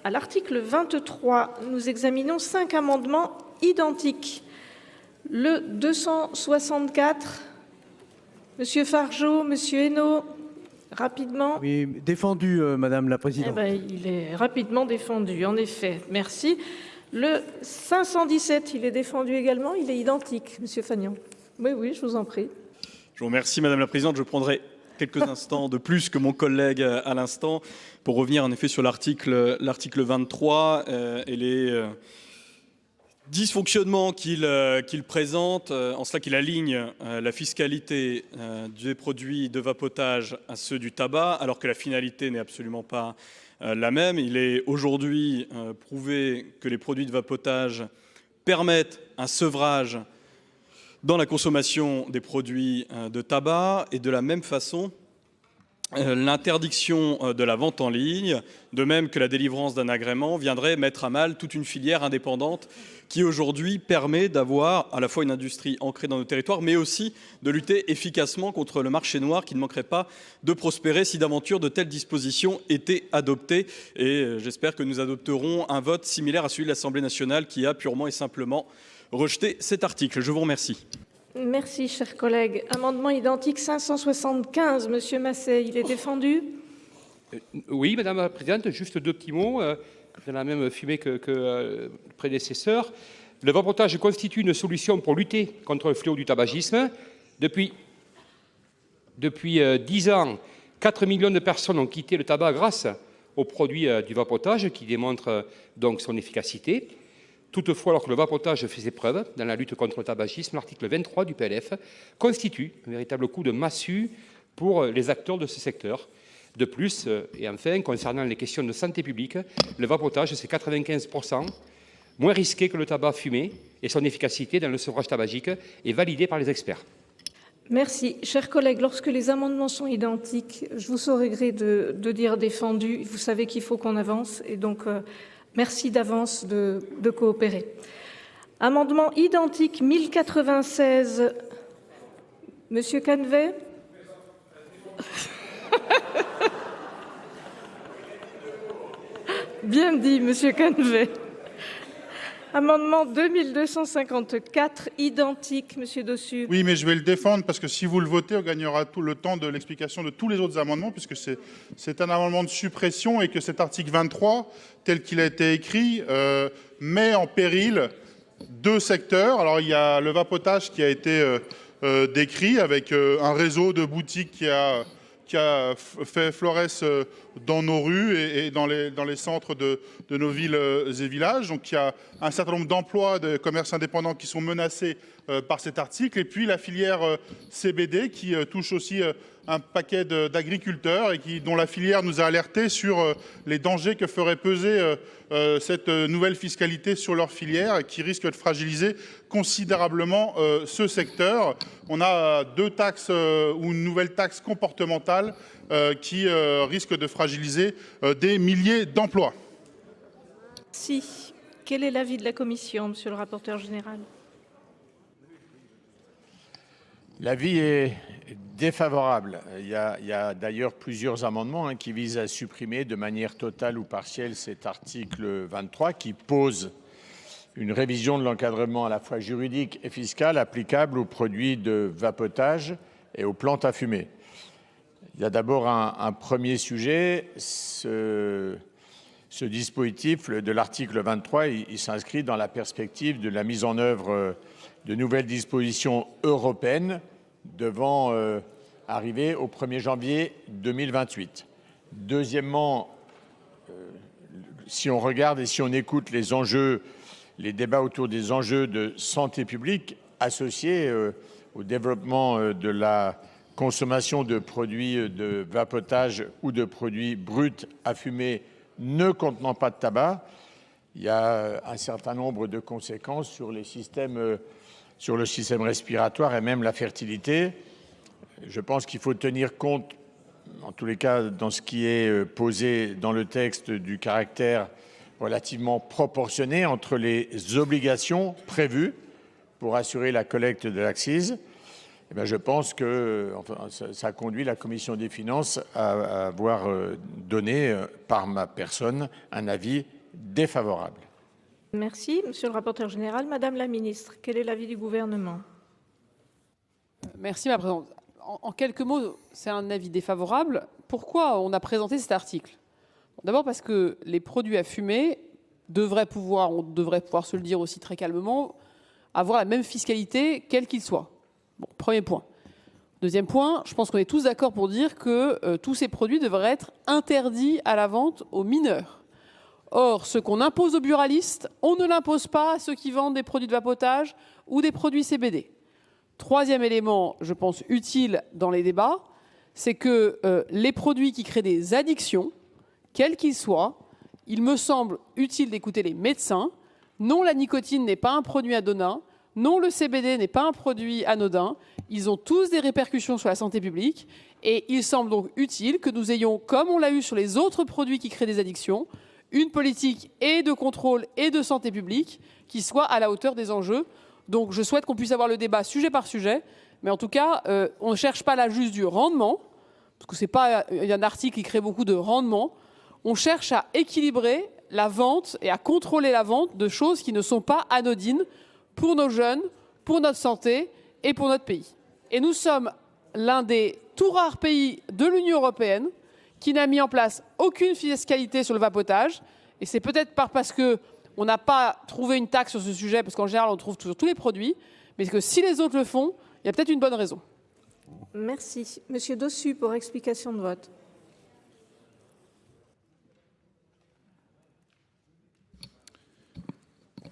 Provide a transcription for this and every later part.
À l'article 23, nous examinons 5 amendements identiques. Le 264, Monsieur Fargeot, Monsieur Hainaut, rapidement. Oui, défendu, Madame la Présidente. Eh bien, il est rapidement défendu, en effet. Merci. Le 517, il est défendu également. Il est identique, Monsieur Fagnan. Oui, oui, je vous en prie. Je vous remercie, Madame la Présidente. Je prendrai quelques instants de plus que mon collègue à l'instant pour revenir en effet sur l'article 23 et les dysfonctionnements qu'il présente, en cela qu'il aligne la fiscalité des produits de vapotage à ceux du tabac, alors que la finalité n'est absolument pas la même. Il est aujourd'hui prouvé que les produits de vapotage permettent un sevrage dans la consommation des produits de tabac et de la même façon, l'interdiction de la vente en ligne, de même que la délivrance d'un agrément, viendrait mettre à mal toute une filière indépendante qui aujourd'hui permet d'avoir à la fois une industrie ancrée dans nos territoires, mais aussi de lutter efficacement contre le marché noir qui ne manquerait pas de prospérer si d'aventure de telles dispositions étaient adoptées. Et j'espère que nous adopterons un vote similaire à celui de l'Assemblée nationale qui a purement et simplement rejeter cet article. Je vous remercie. Merci, chers collègues. Amendement identique 575, Monsieur Masset, il est défendu? Oui, Madame la Présidente, juste 2 petits mots, dans la même fumée que le prédécesseur. Le vapotage constitue une solution pour lutter contre le fléau du tabagisme. Depuis 10 ans, 4 millions de personnes ont quitté le tabac grâce aux produits du vapotage qui démontrent donc son efficacité. Toutefois, alors que le vapotage fait ses preuves dans la lutte contre le tabagisme, l'article 23 du PLF constitue un véritable coup de massue pour les acteurs de ce secteur. De plus, et enfin, concernant les questions de santé publique, le vapotage, c'est 95% moins risqué que le tabac fumé et son efficacité dans le sevrage tabagique est validée par les experts. Merci. Chers collègues, lorsque les amendements sont identiques, je vous saurai gré de dire défendu. Vous savez qu'il faut qu'on avance et donc merci d'avance de coopérer. Amendement identique 1096, Monsieur Canvet. Bien dit, Monsieur Canvet. Amendement 2254, identique, Monsieur Dossus. Oui, mais je vais le défendre parce que si vous le votez, on gagnera tout le temps de l'explication de tous les autres amendements, puisque c'est un amendement de suppression et que cet article 23, tel qu'il a été écrit, met en péril 2 secteurs. Alors, il y a le vapotage qui a été décrit avec un réseau de boutiques qui a fait florès dans nos rues et dans les centres de nos villes et villages. Donc il y a un certain nombre d'emplois de commerces indépendants qui sont menacés par cet article. Et puis la filière CBD qui touche aussi un paquet d'agriculteurs et dont la filière nous a alertés sur les dangers que ferait peser cette nouvelle fiscalité sur leur filière et qui risque de fragiliser considérablement ce secteur. On a 2 taxes ou une nouvelle taxe comportementale qui risque de fragiliser des milliers d'emplois. Si. Quel est l'avis de la Commission, Monsieur le rapporteur général? L'avis est défavorable. Il y a d'ailleurs plusieurs amendements qui visent à supprimer de manière totale ou partielle cet article 23 qui pose une révision de l'encadrement à la fois juridique et fiscal applicable aux produits de vapotage et aux plantes à fumer. Il y a d'abord un premier sujet. Ce dispositif de l'article 23, il s'inscrit dans la perspective de la mise en œuvre de nouvelles dispositions européennes devant arriver au 1er janvier 2028. Deuxièmement, si on regarde et si on écoute les enjeux, les débats autour des enjeux de santé publique associés au développement de la consommation de produits de vapotage ou de produits bruts à fumer ne contenant pas de tabac, il y a un certain nombre de conséquences sur les systèmes, sur le système respiratoire et même la fertilité. Je pense qu'il faut tenir compte, en tous les cas dans ce qui est posé dans le texte, du caractère relativement proportionné entre les obligations prévues pour assurer la collecte de l'accise. Eh bien, je pense que ça conduit la Commission des finances à avoir donné, par ma personne, un avis défavorable. Merci. Monsieur le rapporteur général, Madame la ministre, quel est l'avis du gouvernement? Merci, Madame la Présidente. En quelques mots, c'est un avis défavorable. Pourquoi on a présenté cet article? D'abord parce que les produits à fumer on devrait pouvoir se le dire aussi très calmement, avoir la même fiscalité, quel qu'il soit. Bon, premier point. Deuxième point, je pense qu'on est tous d'accord pour dire que tous ces produits devraient être interdits à la vente aux mineurs. Or, ce qu'on impose aux buralistes, on ne l'impose pas à ceux qui vendent des produits de vapotage ou des produits CBD. Troisième élément, je pense, utile dans les débats, c'est que les produits qui créent des addictions, quels qu'ils soient, il me semble utile d'écouter les médecins. Non, la nicotine n'est pas un produit anodin. Non, le CBD n'est pas un produit anodin. Ils ont tous des répercussions sur la santé publique. Et il semble donc utile que nous ayons, comme on l'a eu sur les autres produits qui créent des addictions, une politique et de contrôle et de santé publique qui soit à la hauteur des enjeux. Donc je souhaite qu'on puisse avoir le débat sujet par sujet. Mais en tout cas, on ne cherche pas là juste du rendement, parce que c'est pas un article qui crée beaucoup de rendement. On cherche à équilibrer la vente et à contrôler la vente de choses qui ne sont pas anodines pour nos jeunes, pour notre santé et pour notre pays. Et nous sommes l'un des tout rares pays de l'Union européenne qui n'a mis en place aucune fiscalité sur le vapotage. Et c'est peut-être parce qu'on n'a pas trouvé une taxe sur ce sujet, parce qu'en général on trouve sur tous les produits, mais que si les autres le font, il y a peut-être une bonne raison. Merci. Monsieur Dossus pour explication de vote.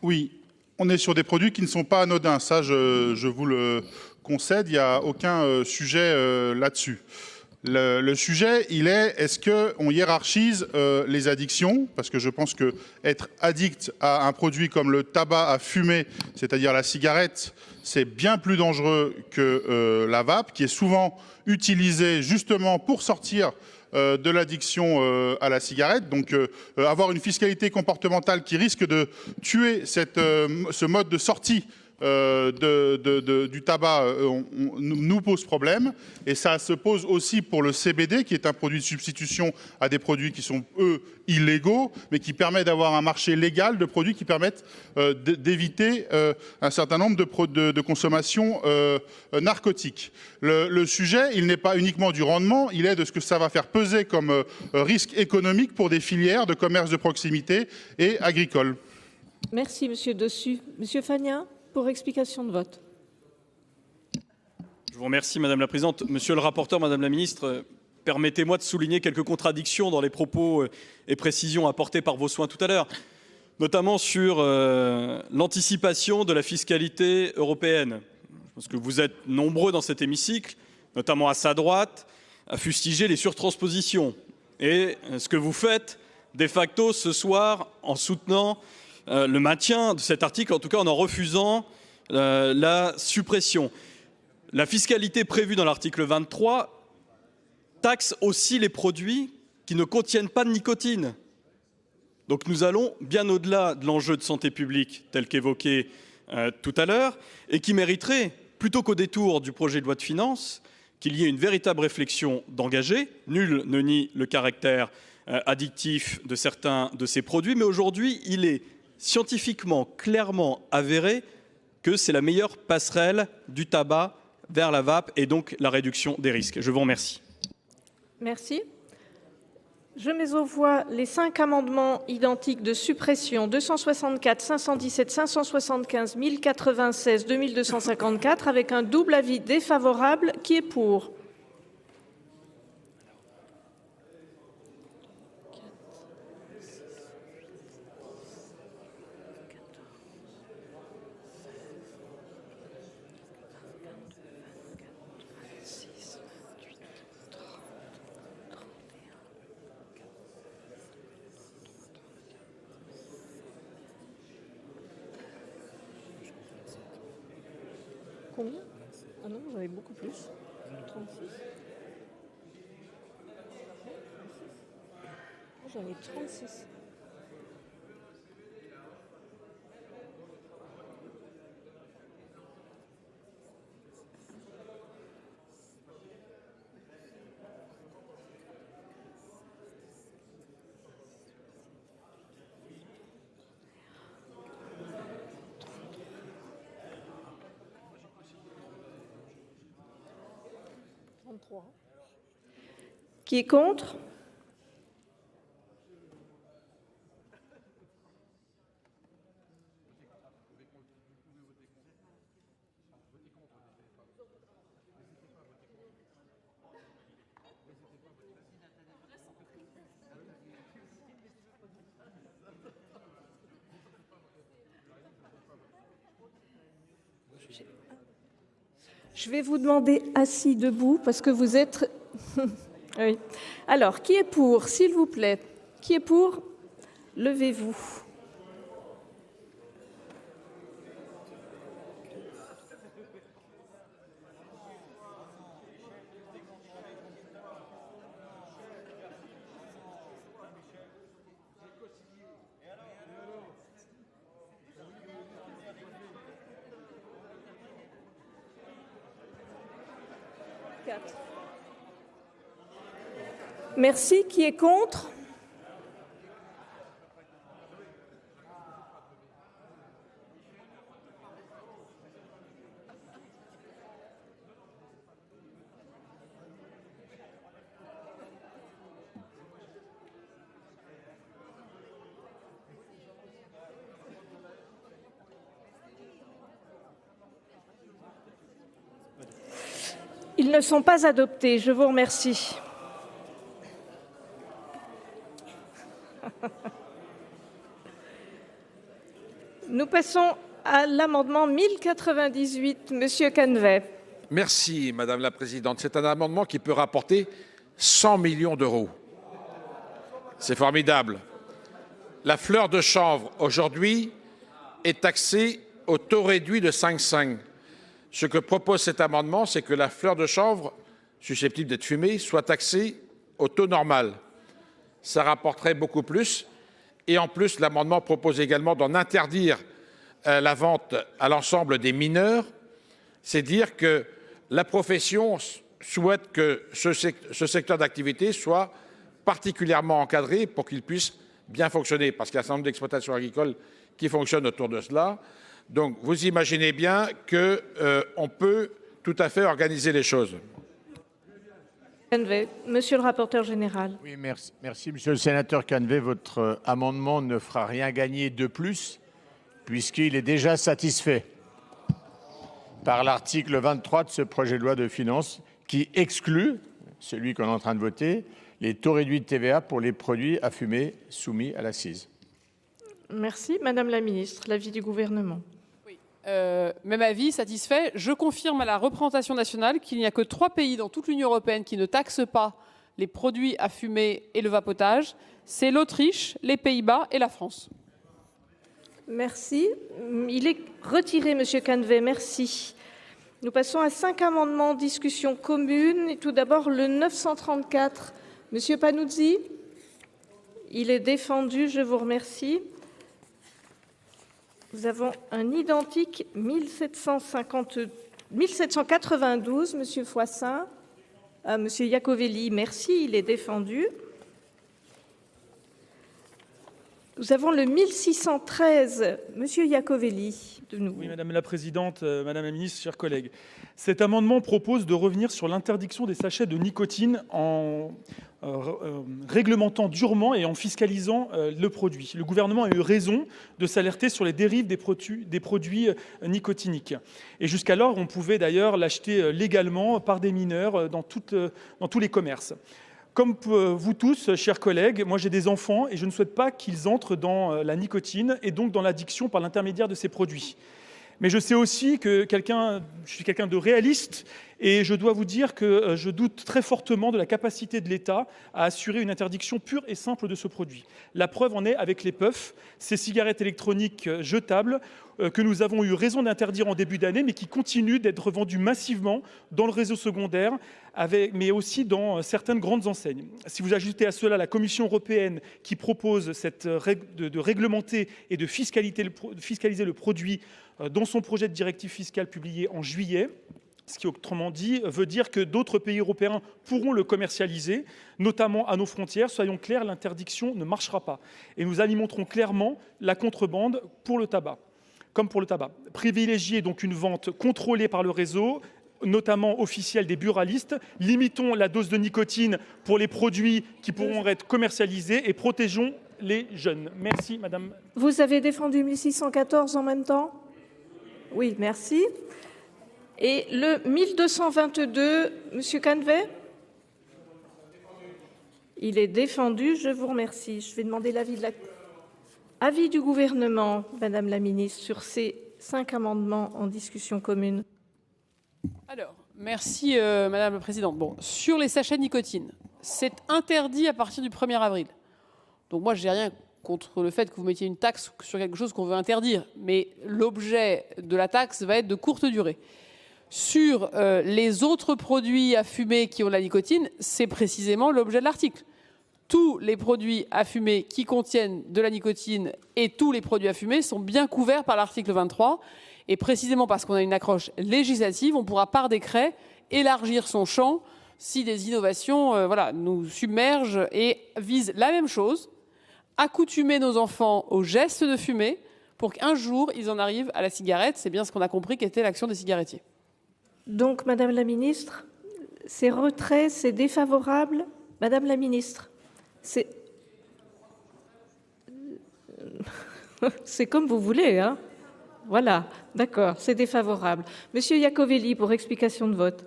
Oui, on est sur des produits qui ne sont pas anodins. Ça, je vous le concède. Il n'y a aucun sujet là-dessus. Le sujet, il est, est-ce qu'on hiérarchise les addictions? Parce que je pense que être addict à un produit comme le tabac à fumer, c'est-à-dire la cigarette, c'est bien plus dangereux que la vape, qui est souvent utilisée justement pour sortir de l'addiction à la cigarette. Donc avoir une fiscalité comportementale qui risque de tuer ce mode de sortie du tabac nous pose problème. Et ça se pose aussi pour le CBD, qui est un produit de substitution à des produits qui sont, eux, illégaux, mais qui permet d'avoir un marché légal de produits qui permettent d'éviter un certain nombre de consommations narcotiques. Le sujet, il n'est pas uniquement du rendement, il est de ce que ça va faire peser comme risque économique pour des filières de commerce de proximité et agricoles. Merci, Monsieur Dossus. Monsieur Fagna, pour explication de vote. Je vous remercie, Madame la Présidente. Monsieur le rapporteur, Madame la Ministre, permettez-moi de souligner quelques contradictions dans les propos et précisions apportées par vos soins tout à l'heure, notamment sur l'anticipation de la fiscalité européenne. Parce que vous êtes nombreux dans cet hémicycle, notamment à sa droite, à fustiger les surtranspositions. Et ce que vous faites, de facto, ce soir, en soutenant le maintien de cet article, en tout cas en refusant la suppression. La fiscalité prévue dans l'article 23 taxe aussi les produits qui ne contiennent pas de nicotine. Donc nous allons bien au-delà de l'enjeu de santé publique tel qu'évoqué tout à l'heure et qui mériterait, plutôt qu'au détour du projet de loi de finances, qu'il y ait une véritable réflexion d'engager. Nul ne nie le caractère addictif de certains de ces produits, mais aujourd'hui, il est scientifiquement clairement avéré que c'est la meilleure passerelle du tabac vers la vape et donc la réduction des risques. Je vous remercie. Merci. Je mets aux voix les 5 amendements identiques de suppression 264, 517, 575, 1096, 2254 avec un double avis défavorable. Qui est pour? Combien? Ah non, vous avez beaucoup plus. 36. J'en ai 36. Qui est contre? Je vais vous demander assis, debout, parce que vous êtes... Oui. Alors, qui est pour, s'il vous plaît? Qui est pour? Levez-vous. Merci. Qui est contre? Ils ne sont pas adoptés. Je vous remercie. Nous passons à l'amendement 1098. Monsieur Canvet. Merci, Madame la Présidente. C'est un amendement qui peut rapporter 100 millions d'euros. C'est formidable. La fleur de chanvre, aujourd'hui, est taxée au taux réduit de 5,5. Ce que propose cet amendement, c'est que la fleur de chanvre, susceptible d'être fumée, soit taxée au taux normal. Ça rapporterait beaucoup plus. Et en plus, l'amendement propose également d'en interdire la vente à l'ensemble des mineurs. C'est dire que la profession souhaite que ce secteur d'activité soit particulièrement encadré pour qu'il puisse bien fonctionner, parce qu'il y a un certain nombre d'exploitations agricoles qui fonctionnent autour de cela. Donc, vous imaginez bien qu'on peut tout à fait organiser les choses. Canvet, monsieur le rapporteur général. Oui, merci, monsieur le sénateur Canvet. Votre amendement ne fera rien gagner de plus, puisqu'il est déjà satisfait par l'article 23 de ce projet de loi de finances, qui exclut, celui qu'on est en train de voter, les taux réduits de TVA pour les produits à fumer soumis à l'accise. Merci. Madame la ministre, l'avis du gouvernement. Même avis, satisfait. Je confirme à la représentation nationale qu'il n'y a que 3 pays dans toute l'Union européenne qui ne taxent pas les produits à fumer et le vapotage. C'est l'Autriche, les Pays-Bas et la France. Merci. Il est retiré, monsieur Canvet. Merci. Nous passons à 5 amendements en discussion commune. Et tout d'abord, le 934. Monsieur Panuzzi, il est défendu. Je vous remercie. Nous avons un identique 1792, monsieur Foissin, monsieur Iacovelli, merci, il est défendu. Nous avons le 1613, monsieur Iacovelli, de nouveau. Oui, Madame la Présidente, Madame la Ministre, chers collègues. Cet amendement propose de revenir sur l'interdiction des sachets de nicotine en réglementant durement et en fiscalisant le produit. Le gouvernement a eu raison de s'alerter sur les dérives des produits nicotiniques. Et jusqu'alors, on pouvait d'ailleurs l'acheter légalement par des mineurs dans tous les commerces. Comme vous tous, chers collègues, moi j'ai des enfants et je ne souhaite pas qu'ils entrent dans la nicotine et donc dans l'addiction par l'intermédiaire de ces produits. Mais je sais aussi que je suis quelqu'un de réaliste et je dois vous dire que je doute très fortement de la capacité de l'État à assurer une interdiction pure et simple de ce produit. La preuve en est avec les puffs, ces cigarettes électroniques jetables que nous avons eu raison d'interdire en début d'année, mais qui continuent d'être vendues massivement dans le réseau secondaire, mais aussi dans certaines grandes enseignes. Si vous ajoutez à cela la Commission européenne qui propose de réglementer et de fiscaliser le produit dans son projet de directive fiscale publié en juillet, ce qui, autrement dit, veut dire que d'autres pays européens pourront le commercialiser, notamment à nos frontières. Soyons clairs, l'interdiction ne marchera pas. Et nous alimenterons clairement la contrebande pour le tabac, comme pour le tabac. Privilégier donc une vente contrôlée par le réseau notamment officielle des buralistes. Limitons la dose de nicotine pour les produits qui pourront être commercialisés et protégeons les jeunes. Merci, madame. Vous avez défendu 1614 en même temps? Oui, merci. Et le 1222, monsieur Canvet? Il est défendu, je vous remercie. Je vais demander l'avis du gouvernement, madame la ministre, sur ces 5 amendements en discussion commune. Alors, merci madame la présidente. Bon, sur les sachets de nicotine, c'est interdit à partir du 1er avril. Donc moi, je n'ai rien contre le fait que vous mettiez une taxe sur quelque chose qu'on veut interdire, mais l'objet de la taxe va être de courte durée. Sur les autres produits à fumer qui ont de la nicotine, c'est précisément l'objet de l'article. Tous les produits à fumer qui contiennent de la nicotine et tous les produits à fumer sont bien couverts par l'article 23. Et précisément parce qu'on a une accroche législative, on pourra par décret élargir son champ si des innovations nous submergent et visent la même chose, accoutumer nos enfants au geste de fumer pour qu'un jour ils en arrivent à la cigarette. C'est bien ce qu'on a compris qu'était l'action des cigarettiers. Donc, madame la ministre, c'est retrait, c'est défavorable. Madame la ministre, c'est comme vous voulez, hein. Voilà, d'accord, c'est défavorable. Monsieur Iacovelli, pour explication de vote.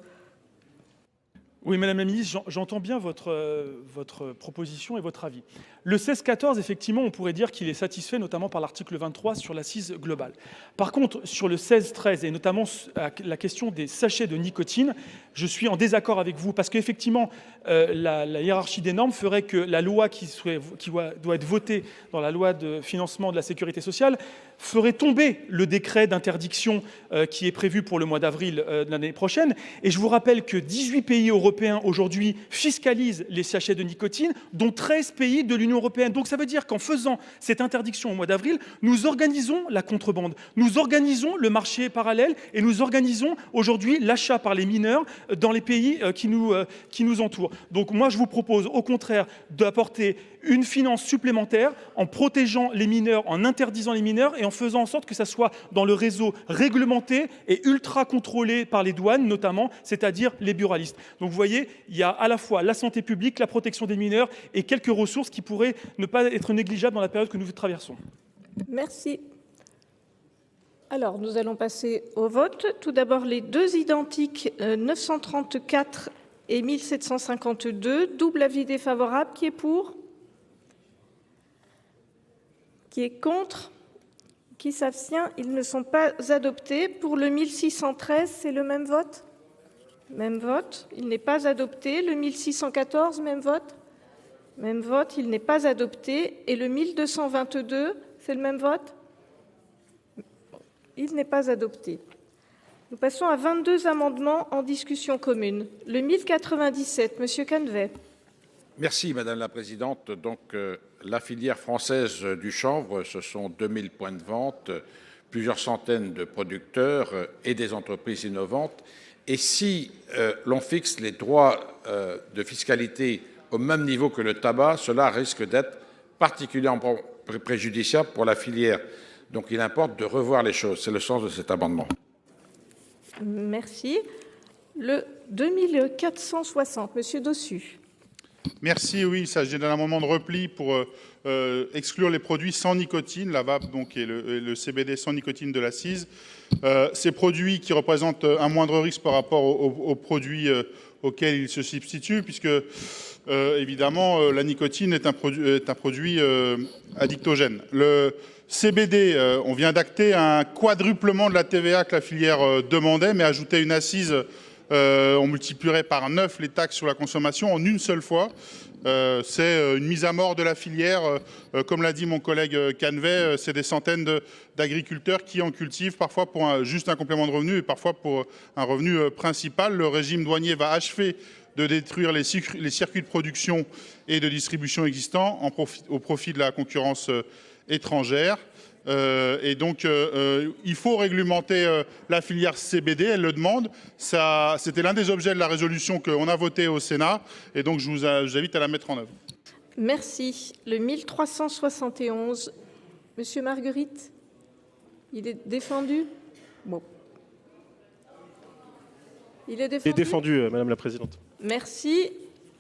Oui, madame la ministre, j'entends bien votre proposition et votre avis. Le 16-14, effectivement, on pourrait dire qu'il est satisfait, notamment par l'article 23 sur l'assise globale. Par contre, sur le 16-13, et notamment la question des sachets de nicotine, je suis en désaccord avec vous, parce qu'effectivement, la hiérarchie des normes ferait que la loi qui doit être votée dans la loi de financement de la sécurité sociale ferait tomber le décret d'interdiction qui est prévu pour le mois d'avril de l'année prochaine. Et je vous rappelle que 18 pays européens aujourd'hui fiscalisent les sachets de nicotine, dont 13 pays de l'Union européenne. Donc ça veut dire qu'en faisant cette interdiction au mois d'avril, nous organisons la contrebande, nous organisons le marché parallèle et nous organisons aujourd'hui l'achat par les mineurs dans les pays qui nous entourent. Donc moi je vous propose au contraire d'apporter une finance supplémentaire en protégeant les mineurs, en interdisant les mineurs et en faisant en sorte que ça soit dans le réseau réglementé et ultra contrôlé par les douanes notamment, c'est-à-dire les buralistes. Donc vous voyez, il y a à la fois la santé publique, la protection des mineurs et quelques ressources qui pourraient ne pas être négligeables dans la période que nous traversons. Merci. Alors, nous allons passer au vote. Tout d'abord, les deux identiques 934 et 1752. Double avis défavorable. Qui est pour? Qui est contre? Qui s'abstient? Ils ne sont pas adoptés. Pour le 1613, c'est le même vote? Même vote. Il n'est pas adopté. Le 1614, même vote? Même vote. Il n'est pas adopté. Et le 1222, c'est le même vote? Il n'est pas adopté. Nous passons à 22 amendements en discussion commune. Le 1097, Monsieur Canvet. Merci Madame la Présidente. Donc la filière française du chanvre, ce sont 2000 points de vente, plusieurs centaines de producteurs et des entreprises innovantes. Et si l'on fixe les droits de fiscalité au même niveau que le tabac, cela risque d'être particulièrement préjudiciable pour la filière. Donc il importe de revoir les choses. C'est le sens de cet amendement. Merci. Le 2460, Monsieur Dossus. Merci, oui, il s'agit d'un amendement de repli pour exclure les produits sans nicotine, la vape donc, et le CBD sans nicotine de l'assise. Ces produits qui représentent un moindre risque par rapport aux produits auxquels ils se substituent, puisque évidemment la nicotine est un produit addictogène. Le CBD, on vient d'acter un quadruplement de la TVA que la filière demandait, mais ajouter une assise, on multiplierait par 9 les taxes sur la consommation en une seule fois. C'est une mise à mort de la filière. Comme l'a dit mon collègue Canvet, c'est des centaines d'agriculteurs qui en cultivent, parfois pour juste un complément de revenu et parfois pour un revenu principal. Le régime douanier va achever de détruire les circuits de production et de distribution existants au profit de la concurrence étrangère. Et donc, il faut réglementer la filière CBD, elle le demande. C'était l'un des objets de la résolution qu'on a votée au Sénat. Et donc, je vous invite à la mettre en œuvre. Merci. Le 1371, Monsieur Marguerite, il est défendu? Bon. Il est Il est défendu. défendu, Madame la Présidente. Merci.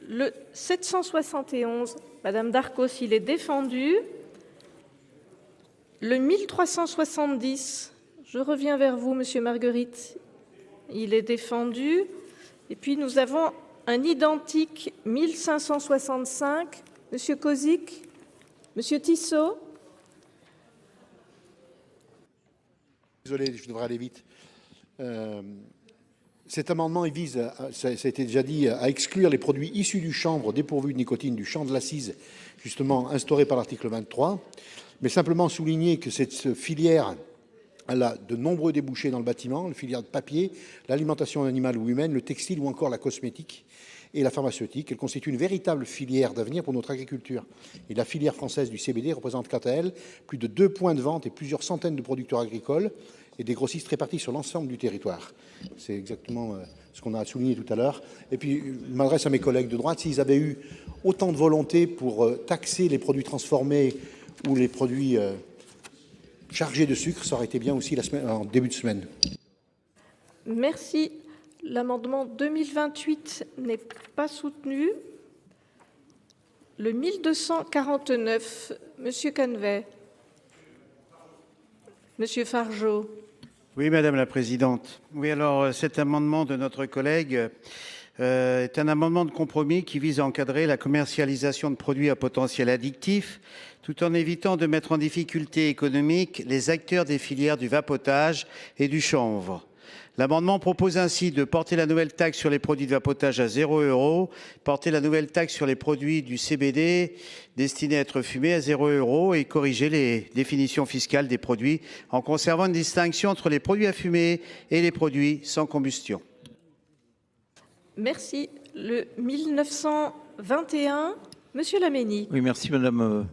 Le 771, Madame Darcos, il est défendu. Le 1370, je reviens vers vous, Monsieur Marguerite. Il est défendu. Et puis nous avons un identique 1565, Monsieur Kozik, Monsieur Tissot. Désolé, je devrais aller vite. Cet amendement il vise, ça a été déjà dit, à exclure les produits issus du chanvre dépourvus de nicotine du champ de l'assise, justement instauré par l'article 23, mais simplement souligner que cette filière elle a de nombreux débouchés dans le bâtiment, la filière de papier, l'alimentation animale ou humaine, le textile ou encore la cosmétique et la pharmaceutique. Elle constitue une véritable filière d'avenir pour notre agriculture. Et la filière française du CBD représente quant à elle plus de 2 points de vente et plusieurs centaines de producteurs agricoles et des grossistes répartis sur l'ensemble du territoire. C'est exactement ce qu'on a souligné tout à l'heure. Et puis, je m'adresse à mes collègues de droite, s'ils avaient eu autant de volonté pour taxer les produits transformés ou les produits chargés de sucre, ça aurait été bien aussi en début de semaine. Merci. L'amendement 2028 n'est pas soutenu. Le 1249, Monsieur Canvet. Monsieur Fargeot. Oui, Madame la Présidente. Oui, alors cet amendement de notre collègue est un amendement de compromis qui vise à encadrer la commercialisation de produits à potentiel addictif tout en évitant de mettre en difficulté économique les acteurs des filières du vapotage et du chanvre. L'amendement propose ainsi de porter la nouvelle taxe sur les produits de vapotage à 0 €, porter la nouvelle taxe sur les produits du CBD destinés à être fumés à 0 € et corriger les définitions fiscales des produits en conservant une distinction entre les produits à fumer et les produits sans combustion. Merci. Le 1921, Monsieur Laménie. Oui, merci Madame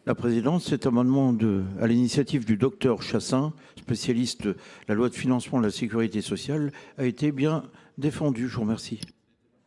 la Présidente. Cet amendement à l'initiative du docteur Chassin, spécialiste de la loi de financement de la sécurité sociale, a été bien défendu. Je vous remercie.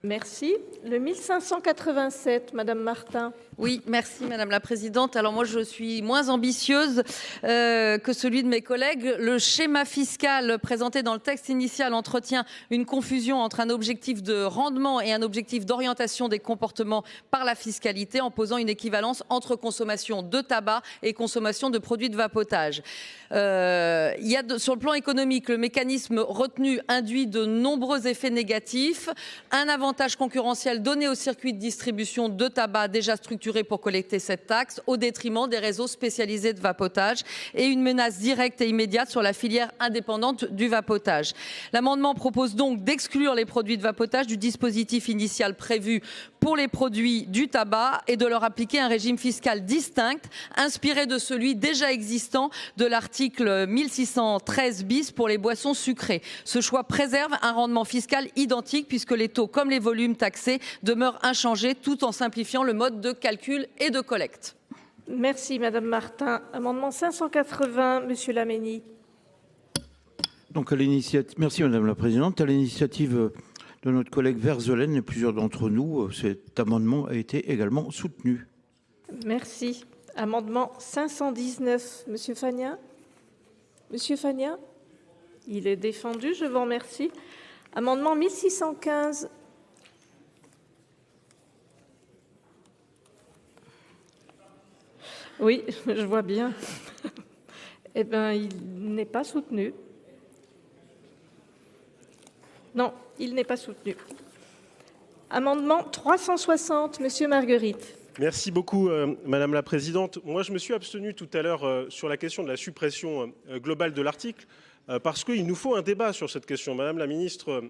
Merci. Le 1587, Madame Martin. Oui, merci Madame la Présidente. Alors moi, je suis moins ambitieuse que celui de mes collègues. Le schéma fiscal présenté dans le texte initial entretient une confusion entre un objectif de rendement et un objectif d'orientation des comportements par la fiscalité en posant une équivalence entre consommation de tabac et consommation de produits de vapotage. Sur le plan économique, le mécanisme retenu induit de nombreux effets négatifs. Un avantage concurrentiel donné aux circuits de distribution de tabac déjà structurés pour collecter cette taxe au détriment des réseaux spécialisés de vapotage et une menace directe et immédiate sur la filière indépendante du vapotage. L'amendement propose donc d'exclure les produits de vapotage du dispositif initial prévu pour les produits du tabac et de leur appliquer un régime fiscal distinct inspiré de celui déjà existant de l'article 1613 bis pour les boissons sucrées. Ce choix préserve un rendement fiscal identique puisque les taux comme les volumes taxés demeurent inchangés tout en simplifiant le mode de calcul et de collecte. Merci Madame Martin. Amendement 580, Monsieur Laménie. Donc merci Madame la Présidente. À l'initiative de notre collègue Verzelen et plusieurs d'entre nous, cet amendement a été également soutenu. Merci. Amendement 519, Monsieur Fagna. Monsieur Fagna, il est défendu, je vous remercie. Amendement 1615. Oui, je vois bien. Eh bien, il n'est pas soutenu. Non, il n'est pas soutenu. Amendement 360, Monsieur Marguerite. Merci beaucoup, Madame la Présidente. Moi, je me suis abstenu tout à l'heure sur la question de la suppression globale de l'article parce qu'il nous faut un débat sur cette question. Madame la Ministre,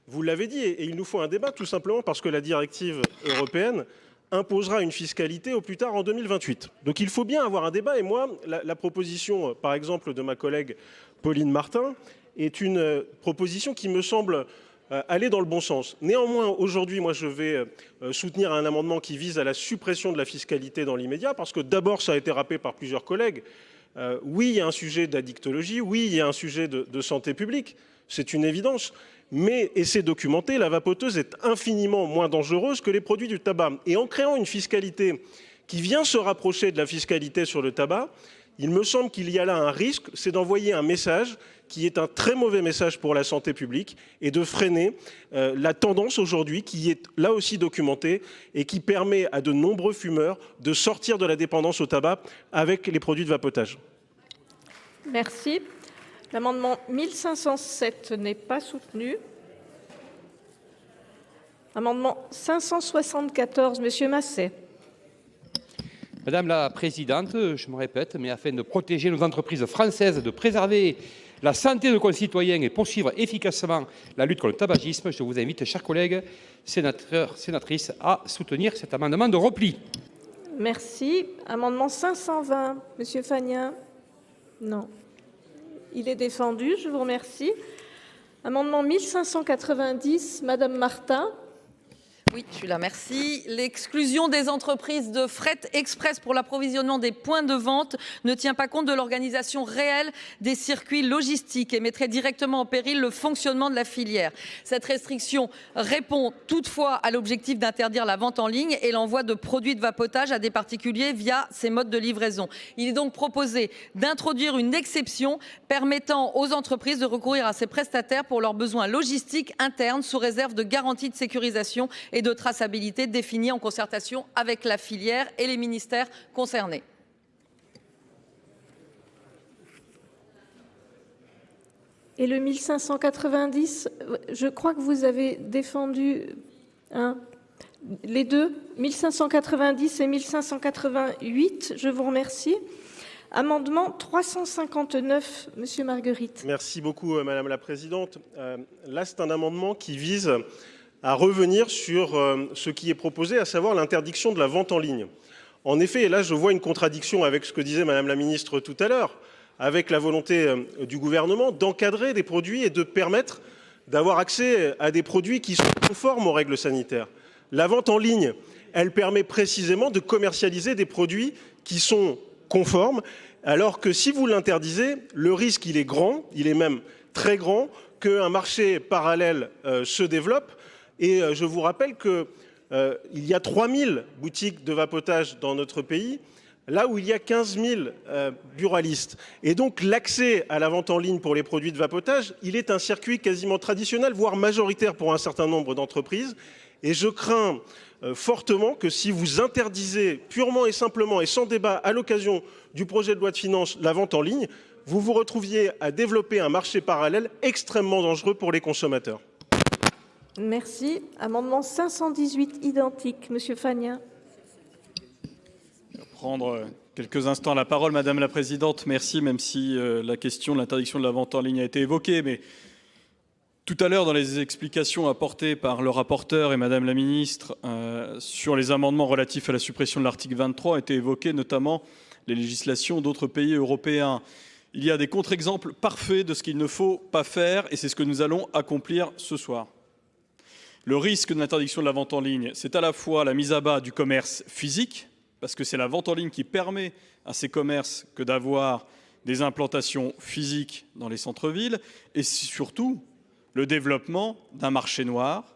vous l'avez dit, et il nous faut un débat tout simplement parce que la directive européenne imposera une fiscalité au plus tard en 2028. Donc il faut bien avoir un débat. Et moi, la proposition, par exemple, de ma collègue Pauline Martin est une proposition qui me semble aller dans le bon sens. Néanmoins, aujourd'hui, moi, je vais soutenir un amendement qui vise à la suppression de la fiscalité dans l'immédiat, parce que d'abord, ça a été rappelé par plusieurs collègues. Oui, il y a un sujet d'addictologie, oui, il y a un sujet de santé publique, c'est une évidence. Mais, et c'est documenté, la vapoteuse est infiniment moins dangereuse que les produits du tabac. Et en créant une fiscalité qui vient se rapprocher de la fiscalité sur le tabac, Il me semble qu'il y a là un risque, c'est d'envoyer un message qui est un très mauvais message pour la santé publique et de freiner la tendance aujourd'hui qui est là aussi documentée et qui permet à de nombreux fumeurs de sortir de la dépendance au tabac avec les produits de vapotage. Merci. L'amendement 1507 n'est pas soutenu. Amendement 574, Monsieur Masset. Madame la Présidente, je me répète, mais afin de protéger nos entreprises françaises, de préserver la santé de nos concitoyens et poursuivre efficacement la lutte contre le tabagisme, je vous invite, chers collègues sénateurs, sénatrices, à soutenir cet amendement de repli. Merci. Amendement 520, Monsieur Fagnin. Non. Il est défendu, je vous remercie. Amendement 1590, Madame Martin. Oui, je suis là, merci. L'exclusion des entreprises de fret express pour l'approvisionnement des points de vente ne tient pas compte de l'organisation réelle des circuits logistiques et mettrait directement en péril le fonctionnement de la filière. Cette restriction répond toutefois à l'objectif d'interdire la vente en ligne et l'envoi de produits de vapotage à des particuliers via ces modes de livraison. Il est donc proposé d'introduire une exception permettant aux entreprises de recourir à ces prestataires pour leurs besoins logistiques internes sous réserve de garanties de sécurisation et de traçabilité définie en concertation avec la filière et les ministères concernés. Et le 1590, je crois que vous avez défendu les deux, 1590 et 1588. Je vous remercie. Amendement 359, Monsieur Marguerite. Merci beaucoup, Madame la Présidente. Là, c'est un amendement qui vise à revenir sur ce qui est proposé, à savoir l'interdiction de la vente en ligne. En effet, et là je vois une contradiction avec ce que disait Madame la Ministre tout à l'heure, avec la volonté du gouvernement d'encadrer des produits et de permettre d'avoir accès à des produits qui sont conformes aux règles sanitaires. La vente en ligne, elle permet précisément de commercialiser des produits qui sont conformes, alors que si vous l'interdisez, le risque il est grand, il est même très grand, qu'un marché parallèle se développe. Et je vous rappelle qu'il y a 3000 boutiques de vapotage dans notre pays, là où il y a 15 000 buralistes. Et donc l'accès à la vente en ligne pour les produits de vapotage, il est un circuit quasiment traditionnel, voire majoritaire pour un certain nombre d'entreprises. Et je crains fortement que si vous interdisez purement et simplement et sans débat à l'occasion du projet de loi de finances la vente en ligne, vous vous retrouviez à développer un marché parallèle extrêmement dangereux pour les consommateurs. Merci. Amendement 518, identique. Monsieur Fagnin. Je vais prendre quelques instants la parole, Madame la Présidente. Merci, même si la question de l'interdiction de la vente en ligne a été évoquée. Mais tout à l'heure, dans les explications apportées par le rapporteur et Madame la Ministre sur les amendements relatifs à la suppression de l'article 23, étaient évoquées notamment les législations d'autres pays européens. Il y a des contre-exemples parfaits de ce qu'il ne faut pas faire et c'est ce que nous allons accomplir ce soir. Le risque de l'interdiction de la vente en ligne, c'est à la fois la mise à bas du commerce physique, parce que c'est la vente en ligne qui permet à ces commerces que d'avoir des implantations physiques dans les centres-villes, et surtout le développement d'un marché noir,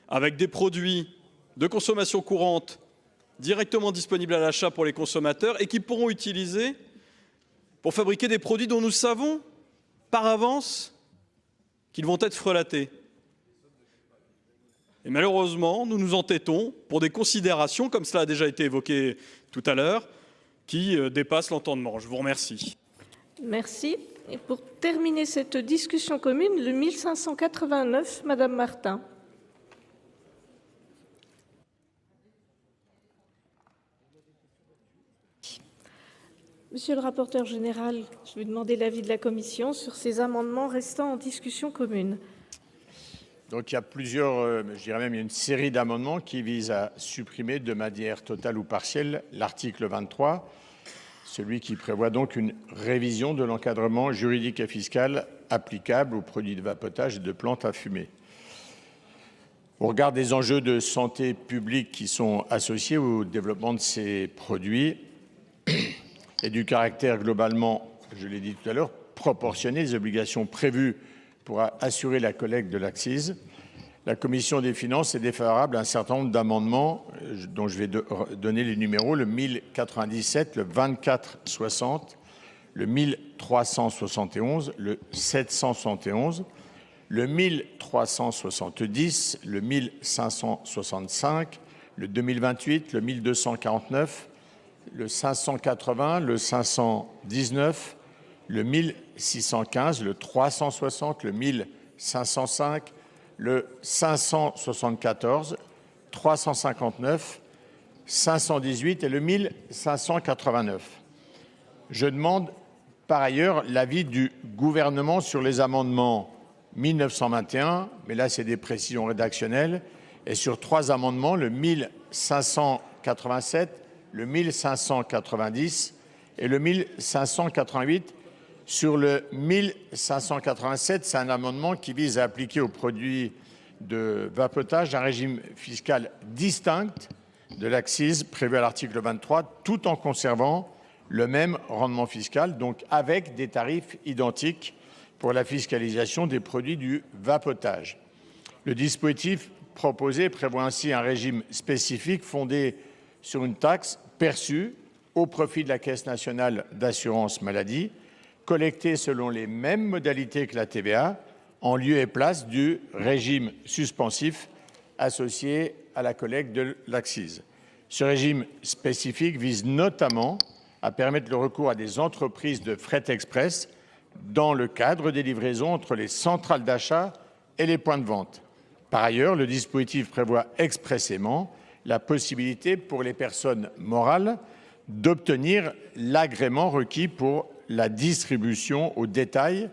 avec des produits de consommation courante directement disponibles à l'achat pour les consommateurs et qui pourront utiliser pour fabriquer des produits dont nous savons par avance qu'ils vont être frelatés. Et malheureusement, nous nous entêtons pour des considérations, comme cela a déjà été évoqué tout à l'heure, qui dépassent l'entendement. Je vous remercie. Merci. Et pour terminer cette discussion commune, le 1589, Madame Martin. Monsieur le rapporteur général, je vais demander l'avis de la Commission sur ces amendements restant en discussion commune. Donc il y a plusieurs, je dirais même il y a une série d'amendements qui visent à supprimer de manière totale ou partielle l'article 23, celui qui prévoit donc une révision de l'encadrement juridique et fiscal applicable aux produits de vapotage et de plantes à fumer. Au regard des enjeux de santé publique qui sont associés au développement de ces produits et du caractère globalement, je l'ai dit tout à l'heure, proportionné des obligations prévues pour assurer la collecte de l'accise, la Commission des finances est défavorable à un certain nombre d'amendements dont je vais donner les numéros, le 1097, le 2460, le 1371, le 771, le 1370, le 1565, le 2028, le 1249, le 580, le 519, le 1615, le 360, le 1505, le 574, 359, 518 et le 1589. Je demande par ailleurs l'avis du gouvernement sur les amendements 1921, mais là c'est des précisions rédactionnelles, et sur 3 amendements, le 1587, le 1590 et le 1588. Sur le 1587, c'est un amendement qui vise à appliquer aux produits de vapotage un régime fiscal distinct de l'accise prévue à l'article 23, tout en conservant le même rendement fiscal, donc avec des tarifs identiques pour la fiscalisation des produits du vapotage. Le dispositif proposé prévoit ainsi un régime spécifique fondé sur une taxe perçue au profit de la Caisse nationale d'assurance maladie, collectée selon les mêmes modalités que la TVA, en lieu et place du régime suspensif associé à la collecte de l'accise. Ce régime spécifique vise notamment à permettre le recours à des entreprises de fret express dans le cadre des livraisons entre les centrales d'achat et les points de vente. Par ailleurs, le dispositif prévoit expressément la possibilité pour les personnes morales d'obtenir l'agrément requis pour la distribution au détail.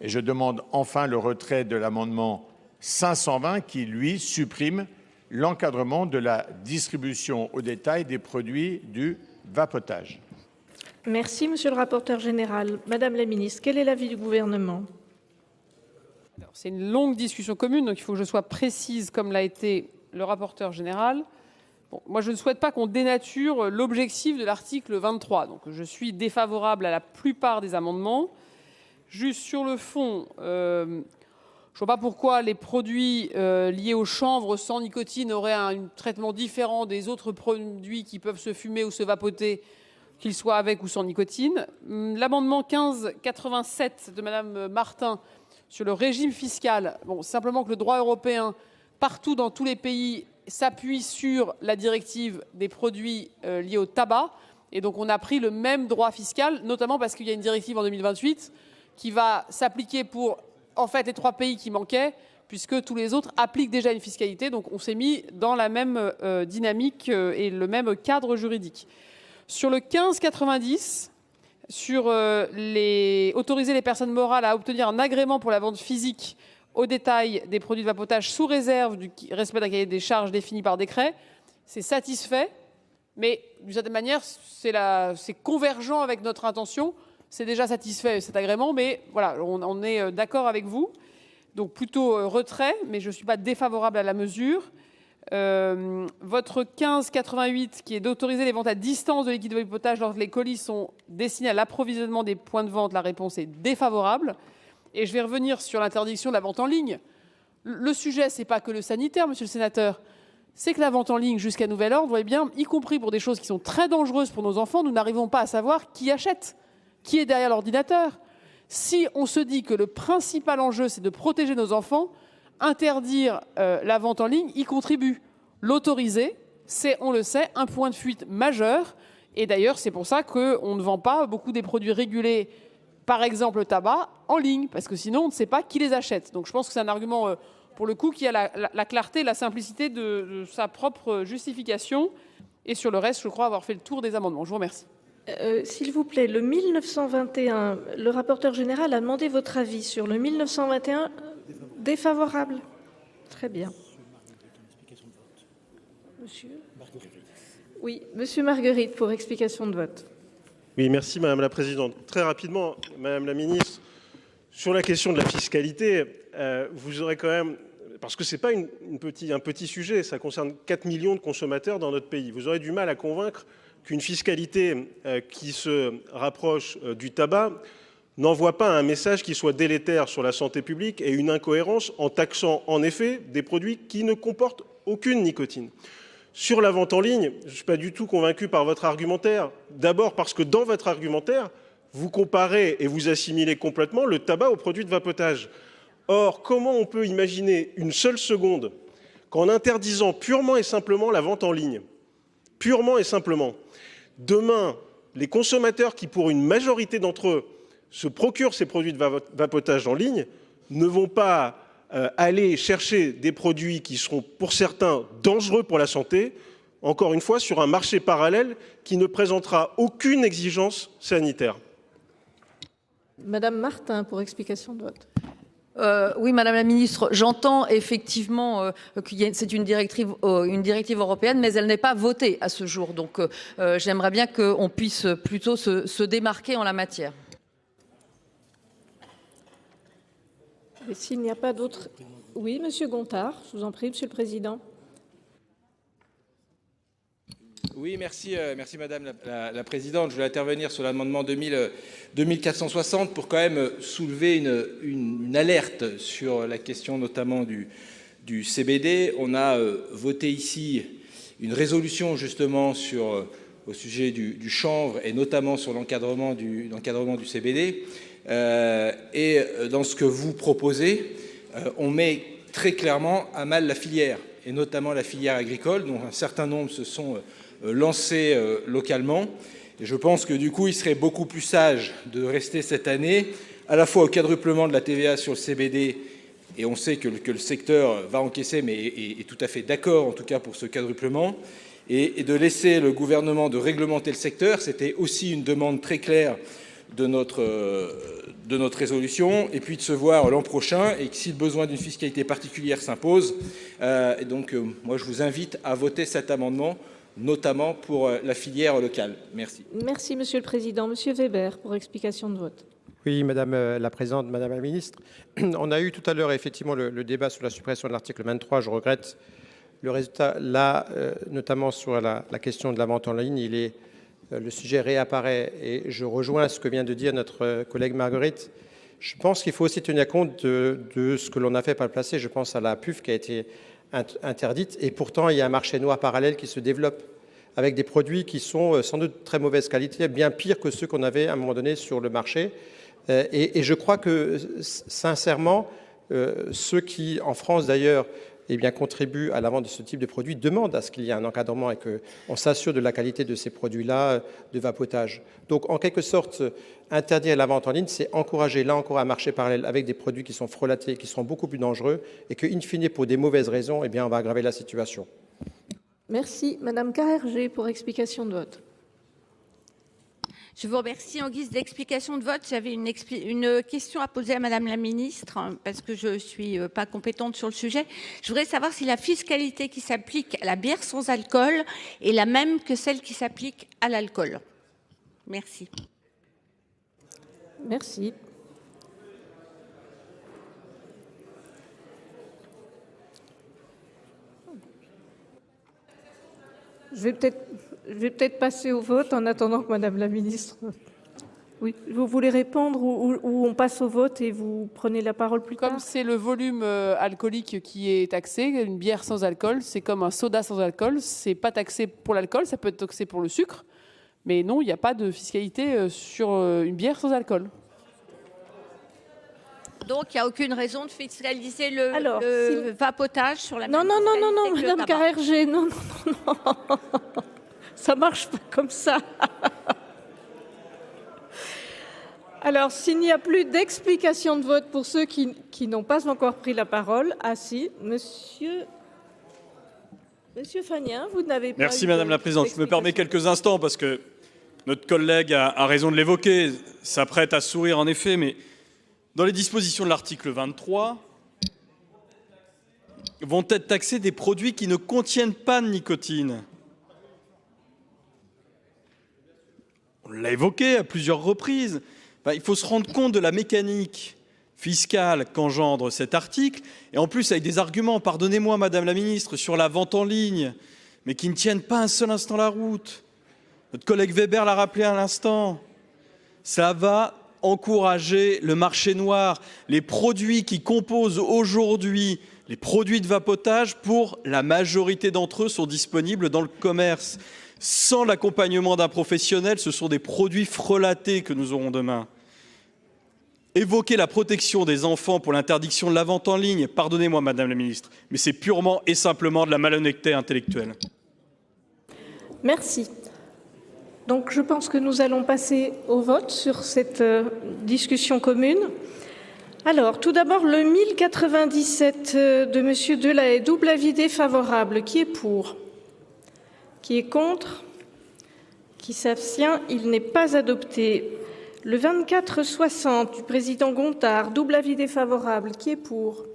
Et je demande enfin le retrait de l'amendement 520 qui, lui, supprime l'encadrement de la distribution au détail des produits du vapotage. Merci, monsieur le rapporteur général. Madame la ministre, quel est l'avis du gouvernement? C'est une longue discussion commune, donc il faut que je sois précise comme l'a été le rapporteur général. Bon, moi, je ne souhaite pas qu'on dénature l'objectif de l'article 23. Donc, je suis défavorable à la plupart des amendements. Juste sur le fond, je ne vois pas pourquoi les produits liés au chanvre sans nicotine auraient un traitement différent des autres produits qui peuvent se fumer ou se vapoter, qu'ils soient avec ou sans nicotine. L'amendement 1587 de Madame Martin sur le régime fiscal, bon, simplement que le droit européen, partout dans tous les pays, s'appuie sur la directive des produits liés au tabac. Et donc, on a pris le même droit fiscal, notamment parce qu'il y a une directive en 2028 qui va s'appliquer pour, en fait, les 3 pays qui manquaient, puisque tous les autres appliquent déjà une fiscalité. Donc, on s'est mis dans la même dynamique et le même cadre juridique. Sur le 1590, sur autoriser les personnes morales à obtenir un agrément pour la vente physique au détail des produits de vapotage sous réserve du respect d'un cahier des charges défini par décret, c'est satisfait, mais d'une certaine manière, c'est convergent avec notre intention. C'est déjà satisfait cet agrément, mais voilà, on est d'accord avec vous. Donc plutôt retrait, mais je ne suis pas défavorable à la mesure. Votre 1588, qui est d'autoriser les ventes à distance de liquide de vapotage lorsque les colis sont destinés à l'approvisionnement des points de vente, la réponse est défavorable. Et je vais revenir sur l'interdiction de la vente en ligne. Le sujet, ce n'est pas que le sanitaire, monsieur le sénateur. C'est que la vente en ligne, jusqu'à nouvel ordre, vous voyez bien, y compris pour des choses qui sont très dangereuses pour nos enfants, nous n'arrivons pas à savoir qui achète, qui est derrière l'ordinateur. Si on se dit que le principal enjeu, c'est de protéger nos enfants, interdire la vente en ligne y contribue. L'autoriser, c'est, on le sait, un point de fuite majeur. Et d'ailleurs, c'est pour ça qu'on ne vend pas beaucoup des produits régulés, par exemple le tabac, en ligne, parce que sinon, on ne sait pas qui les achète. Donc je pense que c'est un argument, pour le coup, qui a la clarté, la simplicité de sa propre justification. Et sur le reste, je crois avoir fait le tour des amendements. Je vous remercie. S'il vous plaît, le 1921, le rapporteur général a demandé votre avis sur le 1921. Défavorable. Très bien. Monsieur Oui, monsieur Marguerite, pour explication de vote. Oui, merci Madame la Présidente. Très rapidement, Madame la Ministre, sur la question de la fiscalité, vous aurez quand même, parce que ce n'est pas un petit sujet, ça concerne 4 millions de consommateurs dans notre pays, vous aurez du mal à convaincre qu'une fiscalité qui se rapproche du tabac n'envoie pas un message qui soit délétère sur la santé publique et une incohérence en taxant en effet des produits qui ne comportent aucune nicotine. Sur la vente en ligne, je ne suis pas du tout convaincu par votre argumentaire. D'abord parce que dans votre argumentaire, vous comparez et vous assimilez complètement le tabac aux produits de vapotage. Or, comment on peut imaginer une seule seconde qu'en interdisant purement et simplement la vente en ligne, purement et simplement, demain, les consommateurs qui, pour une majorité d'entre eux, se procurent ces produits de vapotage en ligne, ne vont pas aller chercher des produits qui seront pour certains dangereux pour la santé, encore une fois sur un marché parallèle qui ne présentera aucune exigence sanitaire. Madame Martin, pour explication de vote. Oui, Madame la Ministre, j'entends effectivement que c'est une directive européenne, mais elle n'est pas votée à ce jour. Donc j'aimerais bien qu'on puisse plutôt se démarquer en la matière. Et s'il n'y a pas d'autres... Oui, Monsieur Gontard, je vous en prie, Monsieur le Président. Oui, merci Madame la Présidente. Je voulais intervenir sur l'amendement 2460 pour quand même soulever une alerte sur la question notamment du CBD. On a voté ici une résolution justement au sujet du chanvre et notamment sur l'encadrement du CBD. Et dans ce que vous proposez, on met très clairement à mal la filière, et notamment la filière agricole, dont un certain nombre se sont lancés localement. Et je pense que du coup, il serait beaucoup plus sage de rester cette année à la fois au quadruplement de la TVA sur le CBD, et on sait que le secteur va encaisser, mais est tout à fait d'accord, en tout cas pour ce quadruplement, et de laisser le gouvernement de réglementer le secteur. C'était aussi une demande très claire de notre résolution, et puis de se voir l'an prochain, et que si le besoin d'une fiscalité particulière s'impose, moi je vous invite à voter cet amendement, notamment pour la filière locale. Merci. Merci, Monsieur le Président. Monsieur Weber, pour explication de vote. Oui, Madame la Présidente, Madame la Ministre. On a eu tout à l'heure effectivement le débat sur la suppression de l'article 23. Je regrette le résultat. Là, notamment sur la question de la vente en ligne, le sujet réapparaît, et je rejoins ce que vient de dire notre collègue Marguerite. Je pense qu'il faut aussi tenir compte de ce que l'on a fait par le passé. Je pense à la PUF qui a été interdite, et pourtant il y a un marché noir parallèle qui se développe avec des produits qui sont sans doute de très mauvaise qualité, bien pire que ceux qu'on avait à un moment donné sur le marché. Et je crois que sincèrement, ceux qui, en France d'ailleurs, contribuent à la vente de ce type de produits demandent à ce qu'il y ait un encadrement et qu'on s'assure de la qualité de ces produits-là de vapotage. Donc, en quelque sorte, interdire la vente en ligne, c'est encourager, là encore, un marché parallèle avec des produits qui sont frelatés, qui sont beaucoup plus dangereux, et que, in fine, pour des mauvaises raisons, on va aggraver la situation. Merci. Madame Carrère, pour explication de vote. Je vous remercie. En guise d'explication de vote, j'avais une question à poser à Madame la Ministre, parce que je ne suis pas compétente sur le sujet. Je voudrais savoir si la fiscalité qui s'applique à la bière sans alcool est la même que celle qui s'applique à l'alcool. Merci. Merci. Je vais peut-être passer au vote en attendant que Madame la Ministre... Oui, vous voulez répondre ou on passe au vote et vous prenez la parole plus tard? Comme c'est le volume alcoolique qui est taxé, une bière sans alcool, c'est comme un soda sans alcool. C'est pas taxé pour l'alcool, ça peut être taxé pour le sucre. Mais non, il n'y a pas de fiscalité sur une bière sans alcool. Donc, il n'y a aucune raison de fiscaliser le vapotage sur la Non, Madame Carrère, non. Ça marche pas comme ça. Alors, s'il n'y a plus d'explication de vote pour ceux qui n'ont pas encore pris la parole, Monsieur Fagnin, vous n'avez pas... Merci Madame la Présidente. Je me permets quelques instants parce que notre collègue a raison de l'évoquer. Ça prête à sourire en effet, mais dans les dispositions de l'article 23, vont être taxés des produits qui ne contiennent pas de nicotine. On l'a évoqué à plusieurs reprises. Il faut se rendre compte de la mécanique fiscale qu'engendre cet article, et en plus avec des arguments, pardonnez-moi Madame la Ministre, sur la vente en ligne, mais qui ne tiennent pas un seul instant la route. Notre collègue Weber l'a rappelé à l'instant. Ça va encourager le marché noir. Les produits qui composent aujourd'hui les produits de vapotage, pour la majorité d'entre eux, sont disponibles dans le commerce. Sans l'accompagnement d'un professionnel, ce sont des produits frelatés que nous aurons demain. Évoquer la protection des enfants pour l'interdiction de la vente en ligne, pardonnez-moi Madame la Ministre, mais c'est purement et simplement de la malhonnêteté intellectuelle. Merci. Donc je pense que nous allons passer au vote sur cette discussion commune. Alors, tout d'abord, le 1097 de Monsieur Delahaye, double avis défavorable. Qui est pour? Qui est contre? Qui s'abstient? Il n'est pas adopté. Le 2460 du président Gontard, double avis défavorable. Qui est pour?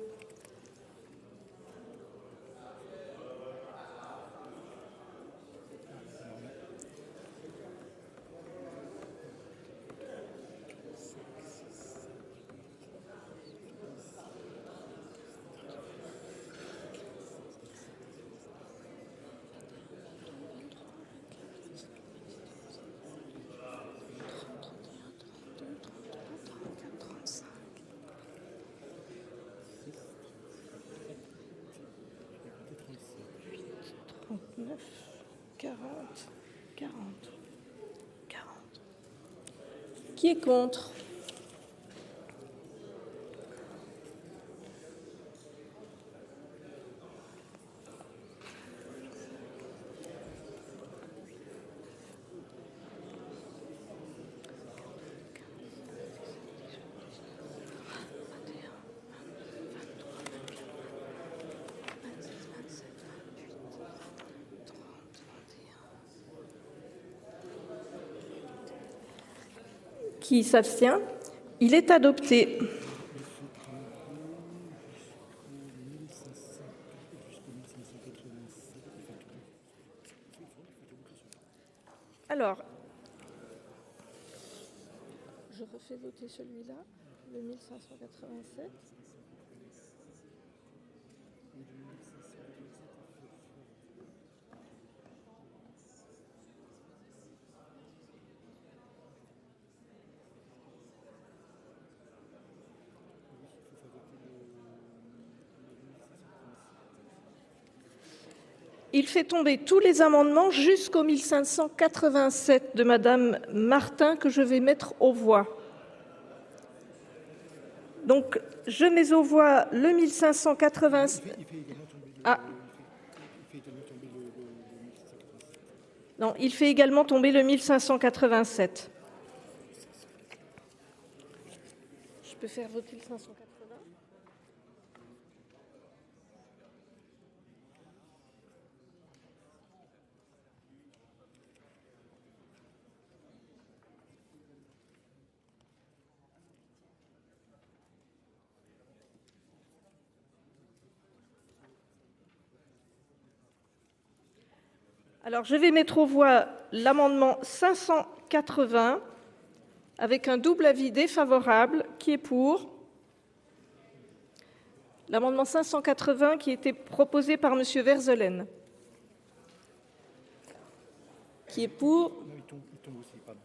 Qui est contre? Qui s'abstient? Il est adopté. Alors, je refais voter celui-là, le 1587. Il fait tomber tous les amendements jusqu'au 1587 de Madame Martin que je vais mettre aux voix. Donc, je mets aux voix le 1587. Ah. Non, il fait également tomber le 1587. Je peux faire voter le 580 ? Alors, je vais mettre aux voix l'amendement 580 avec un double avis défavorable. Qui est pour? L'amendement 580 qui était proposé par Monsieur Verzelen. Qui est pour? Non, il tombe aussi, pardon.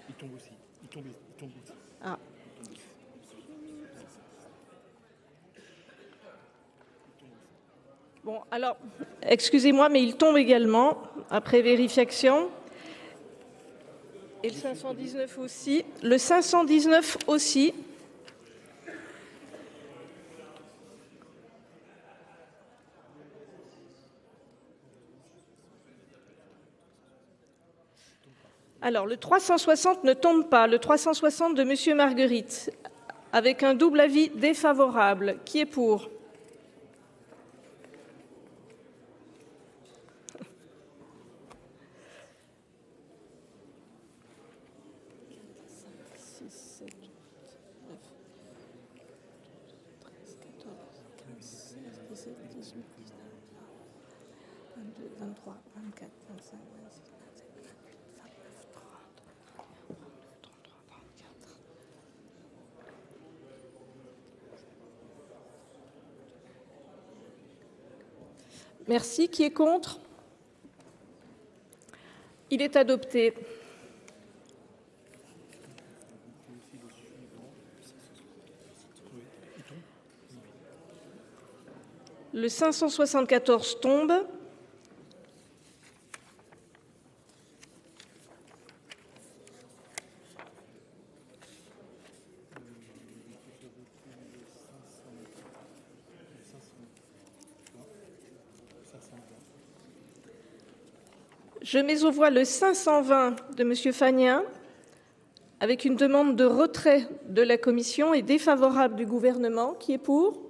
Il tombe aussi. Ah. Bon, alors, excusez-moi, mais il tombe également, après vérification. Et le 519 aussi. Le 519 aussi. Alors, le 360 ne tombe pas. Le 360 de Monsieur Marguerite, avec un double avis défavorable. Qui est pour? Merci. Qui est contre? Il est adopté. Le 574 tombe. Je mets aux voix le 520 de M. Fagnin, avec une demande de retrait de la commission et défavorable du gouvernement. Qui est pour?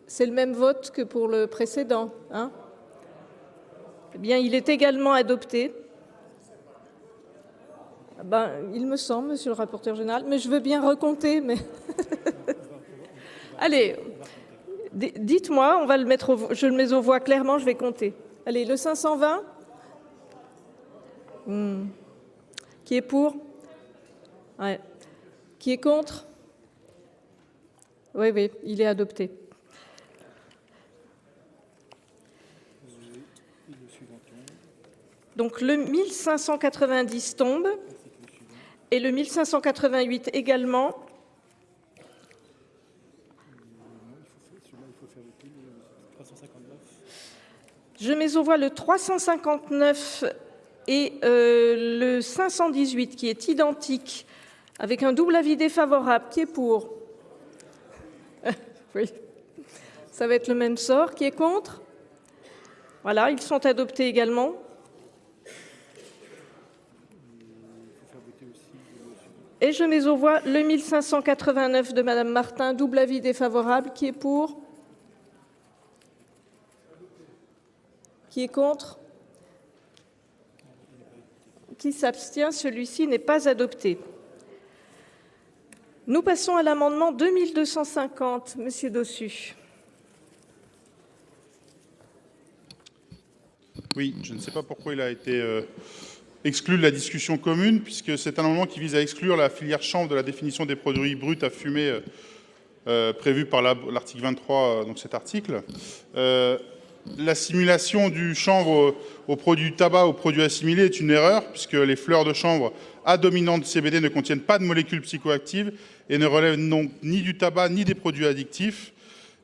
C'est le même vote que pour le précédent, hein? Eh bien, il est également adopté. Il me semble, monsieur le rapporteur général, mais je veux bien recompter. Mais allez, dites-moi, on va le mettre je le mets aux voix clairement, je vais compter. Allez, le 520. Qui est pour? Ouais. Qui est contre? Oui, il est adopté. Donc le 1590 tombe et le 1588 également. Je mets aux voix le 359 et le 518 qui est identique avec un double avis défavorable. Qui est pour? Oui, ça va être le même sort. Qui est contre? Voilà, ils sont adoptés également. Et je mets aux voix le 1589 de Madame Martin, double avis défavorable. Qui est pour? Qui est contre? Qui s'abstient? Celui-ci n'est pas adopté. Nous passons à l'amendement 2250. Monsieur Dossus. Oui, je ne sais pas pourquoi il a été exclu de la discussion commune, puisque c'est un amendement qui vise à exclure la filière chanvre de la définition des produits bruts à fumer prévue par l'article 23, donc cet article. L'assimilation du chanvre aux produits tabac, aux produits assimilés, est une erreur, puisque les fleurs de chanvre à dominante CBD ne contiennent pas de molécules psychoactives et ne relèvent donc ni du tabac ni des produits addictifs.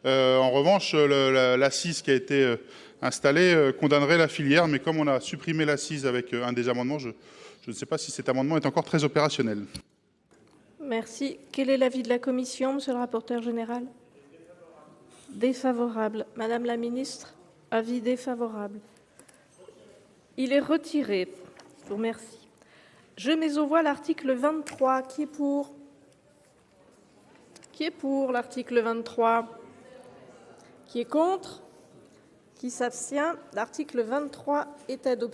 En revanche, l'assise qui a été installée condamnerait la filière, mais comme on a supprimé l'assise avec un des amendements, je ne sais pas si cet amendement est encore très opérationnel. Merci. Quel est l'avis de la commission, monsieur le rapporteur général? Défavorable. Madame la ministre, avis défavorable. Il est retiré. Je vous remercie. Je mets aux voix l'article 23. Qui est pour? Qui est pour l'article 23? Qui est contre? Qui s'abstient? L'article 23 est adopté.